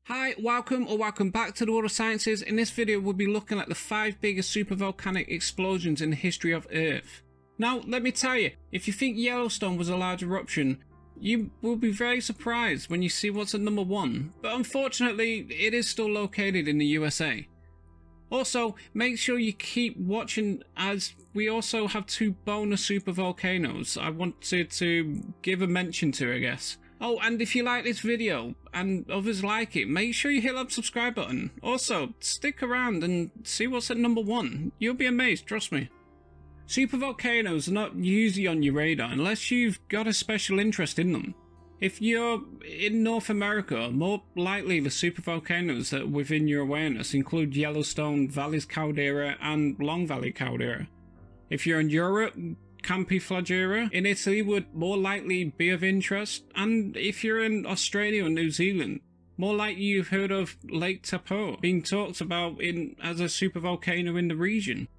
Hi, welcome back to the World of Sciences. In this video we'll be looking at the 5 biggest supervolcanic explosions in the history of Earth. Now let me tell you, if you think Yellowstone was a large eruption, you will be very surprised when you see what's at number 1, but unfortunately it is still located in the USA. Also, make sure you keep watching as we also have 2 bonus supervolcanoes I wanted to give a mention to, I guess. Oh, and if you like this video and others like it, make sure you hit that subscribe button. Also, stick around and see what's at number 1. You'll be amazed, trust me. Supervolcanoes are not usually on your radar unless you've got a special interest in them. If you're in North America, more likely the supervolcanoes that are within your awareness include Yellowstone, Valles Caldera and Long Valley Caldera. If you're in Europe, Campi Flagera in Italy would more likely be of interest, and if you're in Australia or New Zealand, more likely you've heard of Lake Taupo being talked about as a supervolcano in the region.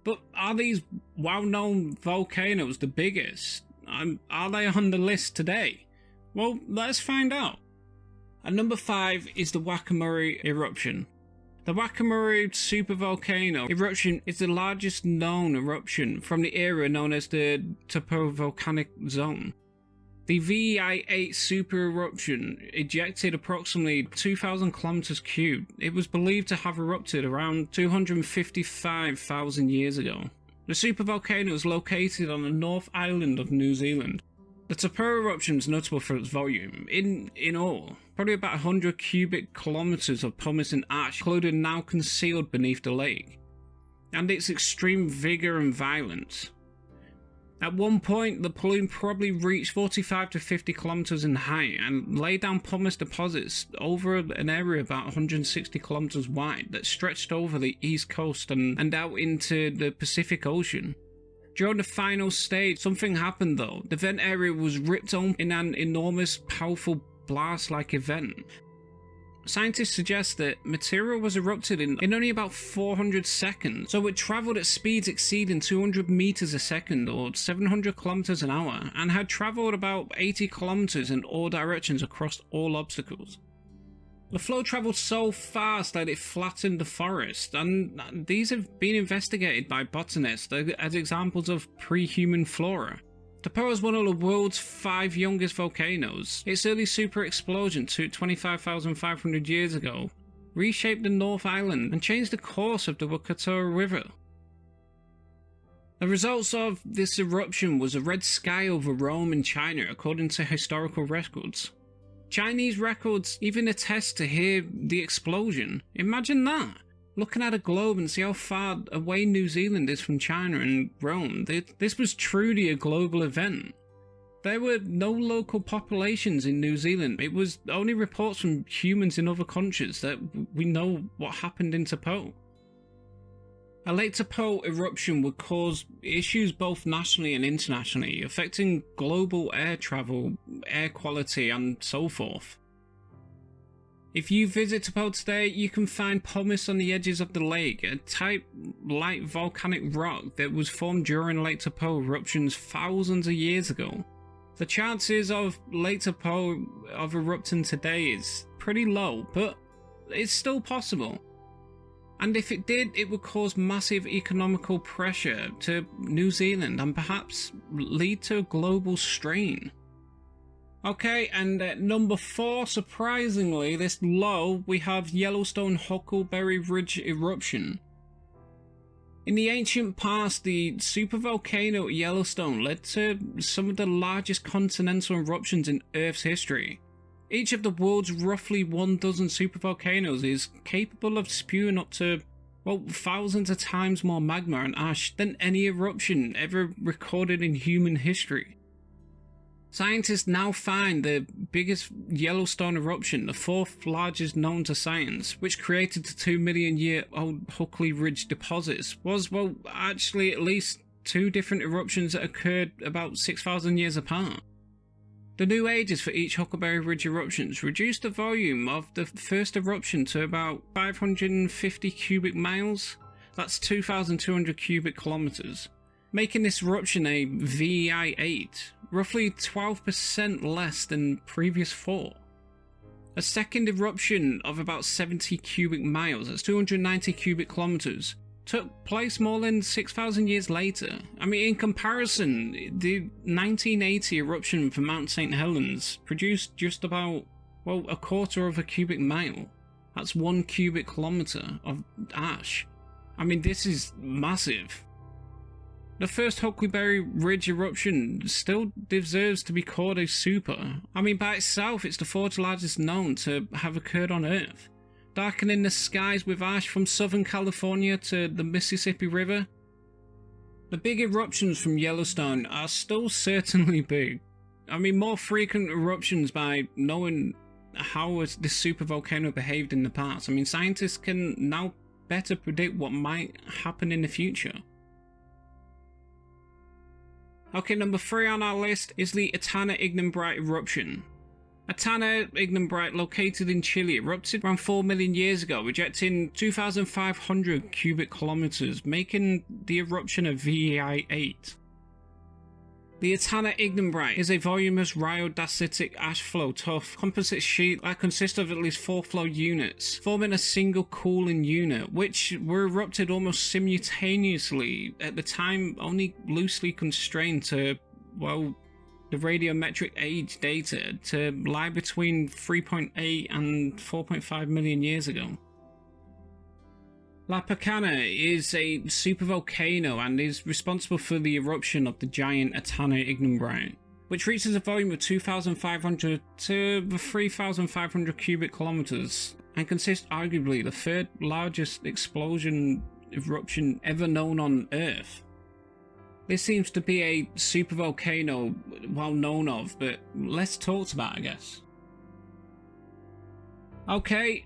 But are these well-known volcanoes the biggest? Are they on the list today? Well, let's find out. At number 5 is the Volcanic Eruption. The Volcanic supervolcano eruption is the largest known eruption from the era known as the Taupo volcanic zone. The VEI-8 super eruption ejected approximately 2,000 kilometers cubed. It was believed to have erupted around 255,000 years ago. The supervolcano is located on the North Island of New Zealand. The Taupo eruption is notable for its volume. In all, probably about 100 cubic kilometers of pumice and ash, included now concealed beneath the lake, and its extreme vigor and violence. At one point, the plume probably reached 45 to 50 kilometers in height and laid down pumice deposits over an area about 160 kilometers wide that stretched over the east coast and out into the Pacific Ocean. During the final stage, something happened though. The vent area was ripped open in an enormous, powerful blast-like event. Scientists suggest that material was erupted in only about 400 seconds, so it travelled at speeds exceeding 200 meters a second or 700 kilometers an hour, and had travelled about 80 kilometers in all directions across all obstacles. The flow travelled so fast that it flattened the forest, and these have been investigated by botanists as examples of pre-human flora. Taupo is one of the world's 5 youngest volcanoes. Its early super explosion 25,500 years ago reshaped the North Island and changed the course of the Waikato River. The results of this eruption was a red sky over Rome and China, according to historical records. Chinese records even attest to hear the explosion. Imagine that! Looking at a globe and see how far away New Zealand is from China and Rome. This was truly a global event. There were no local populations in New Zealand. It was only reports from humans in other countries that we know what happened in Taupo. A Lake Taupo eruption would cause issues both nationally and internationally, affecting global air travel, air quality, and so forth. If you visit Taupo today, you can find pumice on the edges of the lake, a type light volcanic rock that was formed during Lake Taupo eruptions thousands of years ago. The chances of Lake Taupo of erupting today is pretty low, but it's still possible. And if it did, it would cause massive economical pressure to New Zealand and perhaps lead to a global strain. Okay, and at number 4, surprisingly, this low, we have Yellowstone Huckleberry Ridge Eruption. In the ancient past, the supervolcano at Yellowstone led to some of the largest continental eruptions in Earth's history. Each of the world's roughly 12 supervolcanoes is capable of spewing up to, well, thousands of times more magma and ash than any eruption ever recorded in human history. Scientists now find the biggest Yellowstone eruption, the 4th largest known to science, which created the 2 million year old Huckleberry Ridge deposits, was, well, actually at least 2 different eruptions that occurred about 6,000 years apart. The new ages for each Huckleberry Ridge eruptions reduced the volume of the first eruption to about 550 cubic miles. That's 2,200 cubic kilometers, making this eruption a VEI-8, roughly 12% less than previous 4. A second eruption of about 70 cubic miles, that's 290 cubic kilometers, took place more than 6,000 years later. I mean, in comparison, the 1980 eruption from Mount St. Helens produced just about, well, a quarter of a cubic mile. That's 1 cubic kilometer of ash. I mean, this is massive. The first Huckleberry Ridge eruption still deserves to be called a super. I mean, by itself, it's the fourth largest known to have occurred on Earth, darkening the skies with ash from Southern California to the Mississippi River. The big eruptions from Yellowstone are still certainly big. I mean, more frequent eruptions by knowing how this supervolcano behaved in the past. I mean, scientists can now better predict what might happen in the future. Okay, number 3 on our list is the Etana Ignimbrite eruption. Etana Ignimbrite, located in Chile, erupted around 4 million years ago, ejecting 2,500 cubic kilometers, making the eruption a VEI 8. The Etana Ignimbrite is a voluminous rhyodacite ash flow tuff composite sheet that consists of at least 4 flow units, forming a single cooling unit, which were erupted almost simultaneously, at the time only loosely constrained to, well, the radiometric age data to lie between 3.8 and 4.5 million years ago. La Picana is a supervolcano and is responsible for the eruption of the giant Etana Ignimbrite, which reaches a volume of 2,500 to 3,500 cubic kilometers and consists arguably the third largest explosion eruption ever known on Earth. This seems to be a supervolcano well known of, but less talked about, I guess. Okay,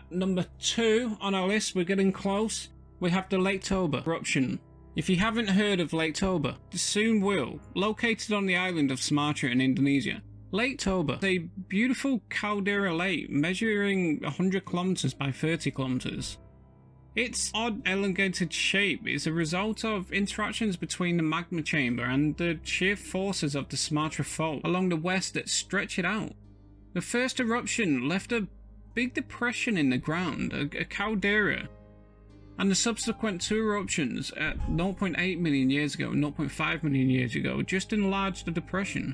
number 2 on our list, we're getting close. We have the Lake Toba eruption. If you haven't heard of Lake Toba, you soon will. Located on the island of Sumatra in Indonesia, Lake Toba is a beautiful caldera lake measuring 100 kilometers by 30 kilometers. Its odd elongated shape is a result of interactions between the magma chamber and the shear forces of the Sumatra fault along the west that stretch it out. The first eruption left a big depression in the ground, a caldera, and the subsequent 2 eruptions at 0.8 million years ago and 0.5 million years ago just enlarged the depression.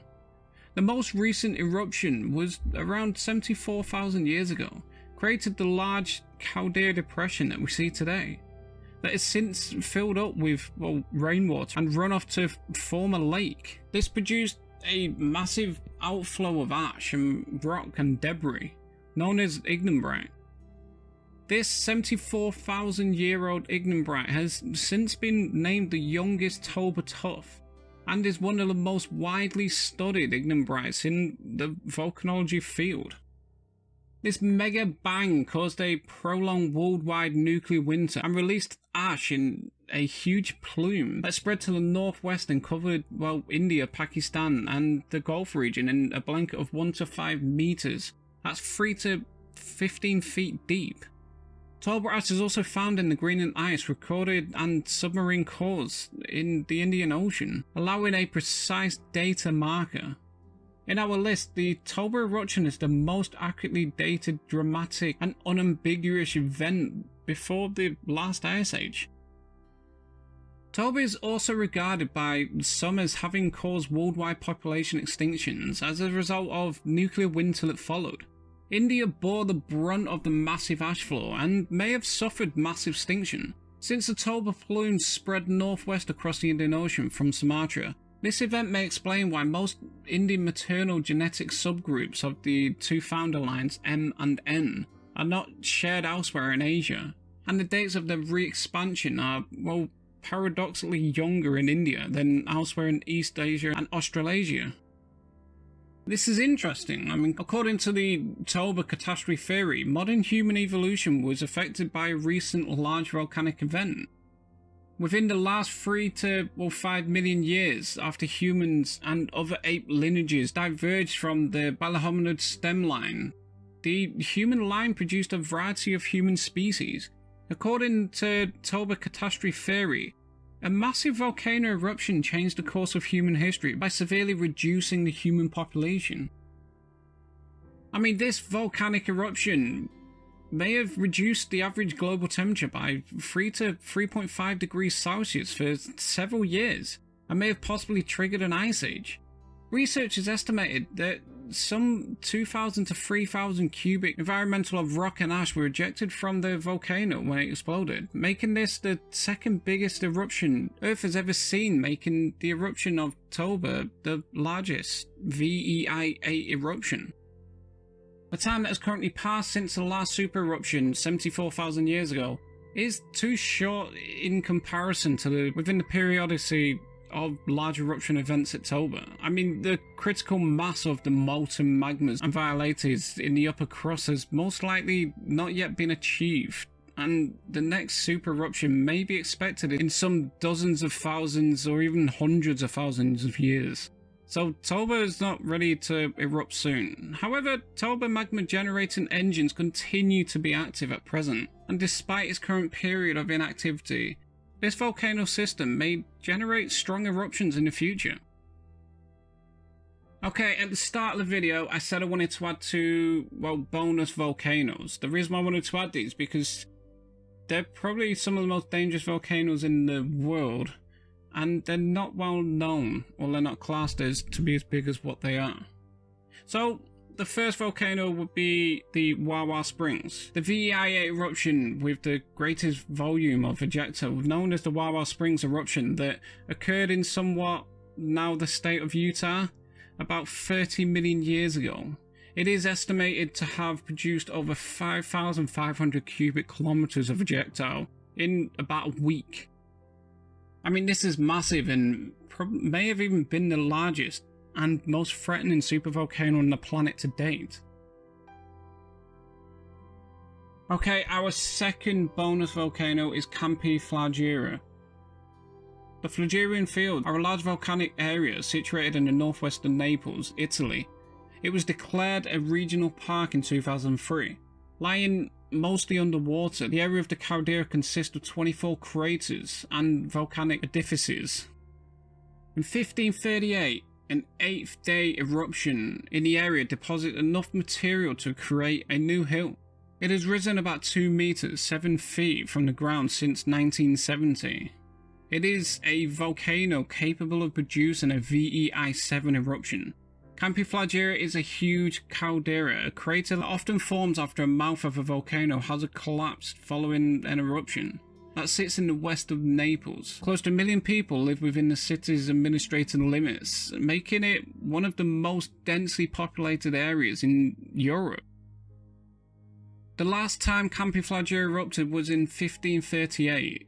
The most recent eruption was around 74,000 years ago, created the large caldera depression that we see today, that has since filled up with, well, rainwater and run off to form a lake. This produced a massive outflow of ash and rock and debris, known as Ignimbrite. This 74,000-year-old Ignimbrite has since been named the youngest Toba tuff, and is one of the most widely studied Ignimbrites in the volcanology field. This mega bang caused a prolonged worldwide nuclear winter and released ash in a huge plume that spread to the northwest and covered, well, India, Pakistan and the Gulf region in a blanket of 1 to 5 meters. That's 3 to 15 feet deep. Toba ash is also found in the Greenland ice recorded and submarine cores in the Indian Ocean, allowing a precise data marker. In our list, the Toba eruption is the most accurately dated, dramatic and unambiguous event before the last ice age. Toba is also regarded by some as having caused worldwide population extinctions as a result of nuclear winter that followed. India bore the brunt of the massive ash flow and may have suffered massive extinction. Since the Toba plume spread northwest across the Indian Ocean from Sumatra, this event may explain why most Indian maternal genetic subgroups of the 2 founder lines M and N are not shared elsewhere in Asia, and the dates of the re-expansion are, well, paradoxically younger in India than elsewhere in East Asia and Australasia. This is interesting. I mean, according to the Toba catastrophe theory, modern human evolution was affected by a recent large volcanic event. Within the last 3 to 5 million years after humans and other ape lineages diverged from the Balahominid stem line, the human line produced a variety of human species. According to Toba catastrophe theory, a massive volcano eruption changed the course of human history by severely reducing the human population. I mean, this volcanic eruption may have reduced the average global temperature by 3 to 3.5 degrees Celsius for several years, and may have possibly triggered an ice age. Researchers estimated that some 2,000 to 3,000 cubic environmental of rock and ash were ejected from the volcano when it exploded, making this the second biggest eruption Earth has ever seen, making the eruption of Toba the largest VEI-8 eruption. The time that has currently passed since the last super eruption 74,000 years ago is too short in comparison to within the periodicity of large eruption events at Toba. I mean, the critical mass of the molten magmas and violates in the upper crust has most likely not yet been achieved, and the next super eruption may be expected in some dozens of thousands or even hundreds of thousands of years. So Toba is not ready to erupt soon. However, Toba magma generating engines continue to be active at present, and despite its current period of inactivity, this volcano system may generate strong eruptions in the future. Okay, at the start of the video, I said I wanted to add two, well, bonus volcanoes. The reason why I wanted to add these is because they're probably some of the most dangerous volcanoes in the world, and they're not well known, or they're not classed as to be as big as what they are. So, the first volcano would be the Wawa Springs. The VEI-8 eruption with the greatest volume of ejecta, known as the Wawa Springs eruption, that occurred in somewhat now the state of Utah about 30 million years ago. It is estimated to have produced over 5,500 cubic kilometers of ejectile in about a week. I mean, this is massive and may have even been the largest and most threatening supervolcano on the planet to date. Okay, our second bonus volcano is Campi Flagera. The Flagerian Fields are a large volcanic area situated in the northwest of Naples, Italy. It was declared a regional park in 2003. Lying mostly underwater, the area of the caldera consists of 24 craters and volcanic edifices. In 1538, an 8th day eruption in the area deposited enough material to create a new hill. It has risen about 2 meters, 7 feet from the ground since 1970. It is a volcano capable of producing a VEI-7 eruption. Campi Flagera is a huge caldera, a crater that often forms after a mouth of a volcano has collapsed following an eruption. That sits in the west of Naples. Close to 1 million people live within the city's administrative limits, making it one of the most densely populated areas in Europe. The last time Campi Flagera erupted was in 1538,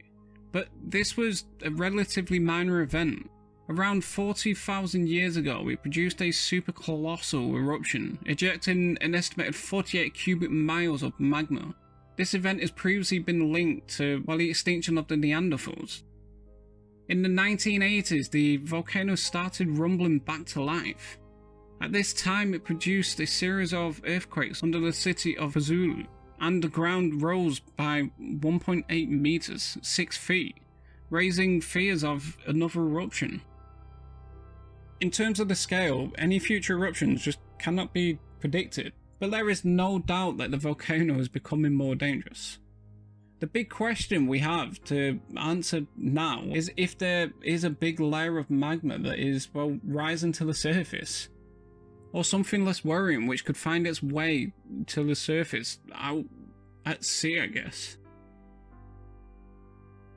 but this was a relatively minor event. Around 40,000 years ago, it produced a super colossal eruption, ejecting an estimated 48 cubic miles of magma. This event has previously been linked to, well, the extinction of the Neanderthals. In the 1980s, the volcano started rumbling back to life. At this time, it produced a series of earthquakes under the city of Vesuvius, and the ground rose by 1.8 meters, 6 feet, raising fears of another eruption. In terms of the scale, any future eruptions just cannot be predicted. But there is no doubt that the volcano is becoming more dangerous. The big question we have to answer now is if there is a big layer of magma that is, well, rising to the surface. Or something less worrying which could find its way to the surface out at sea, I guess.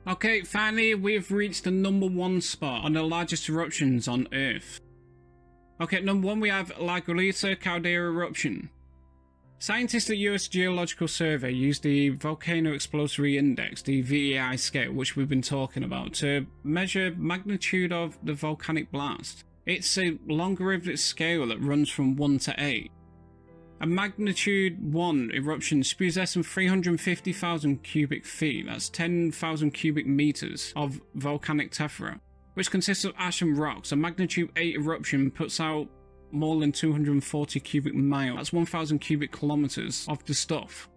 Okay, finally we've reached the #1 spot on the largest eruptions on Earth. Okay, #1 we have La Grita Caldera eruption. Scientists at US Geological Survey used the Volcano Explosive Index, the VEI scale, which we've been talking about, to measure magnitude of the volcanic blast. It's a logarithmic scale that runs from 1 to 8. A magnitude 1 eruption spews less than 350,000 cubic feet, that's 10,000 cubic meters, of volcanic tephra, which consists of ash and rocks. A magnitude 8 eruption puts out more than 240 cubic miles, that's 1,000 cubic kilometers of the stuff.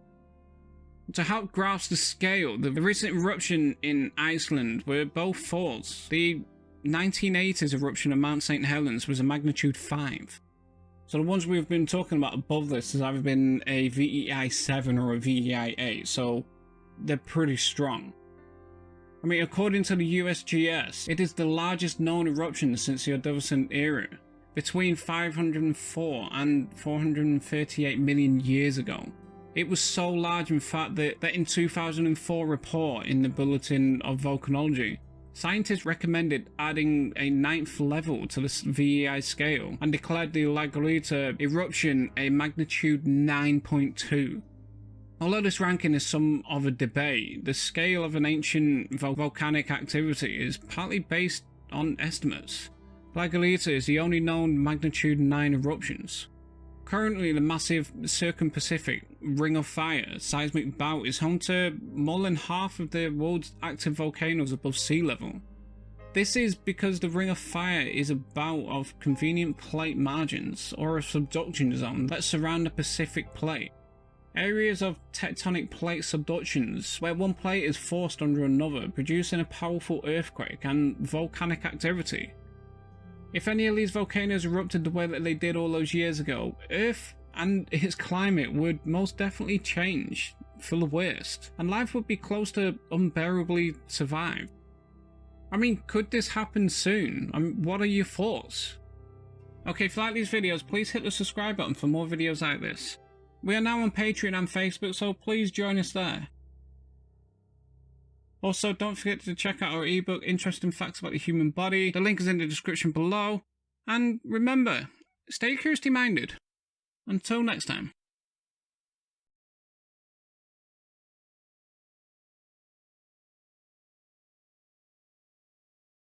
To help grasp the scale, the recent eruption in Iceland were both falls. The 1980s eruption of Mount St. Helens was a magnitude 5. So the ones we've been talking about above this has either been a VEI 7 or a VEI 8, so they're pretty strong. I mean, according to the USGS, it is the largest known eruption since the Ordovician era, between 504 and 438 million years ago. It was so large, in fact, that in 2004 report in the Bulletin of Volcanology, scientists recommended adding a 9th level to the VEI scale and declared the La Grita eruption a magnitude 9.2. Although this ranking is some of a debate, the scale of an ancient volcanic activity is partly based on estimates. La Grita is the only known magnitude 9 eruptions. Currently, the massive Circum-Pacific Ring of Fire seismic belt is home to more than half of the world's active volcanoes above sea level. This is because the Ring of Fire is a belt of convenient plate margins, or a subduction zone, that surround the Pacific plate. Areas of tectonic plate subductions, where one plate is forced under another, producing a powerful earthquake and volcanic activity. If any of these volcanoes erupted the way that they did all those years ago, Earth and its climate would most definitely change for the worst, and life would be close to unbearably survived. I mean, could this happen soon? What are your thoughts? Okay, if you like these videos, please hit the subscribe button for more videos like this. We are now on Patreon and Facebook, so please join us there. Also, don't forget to check out our ebook, Interesting Facts About the Human Body. The link is in the description below. And remember, stay curiously minded. Until next time.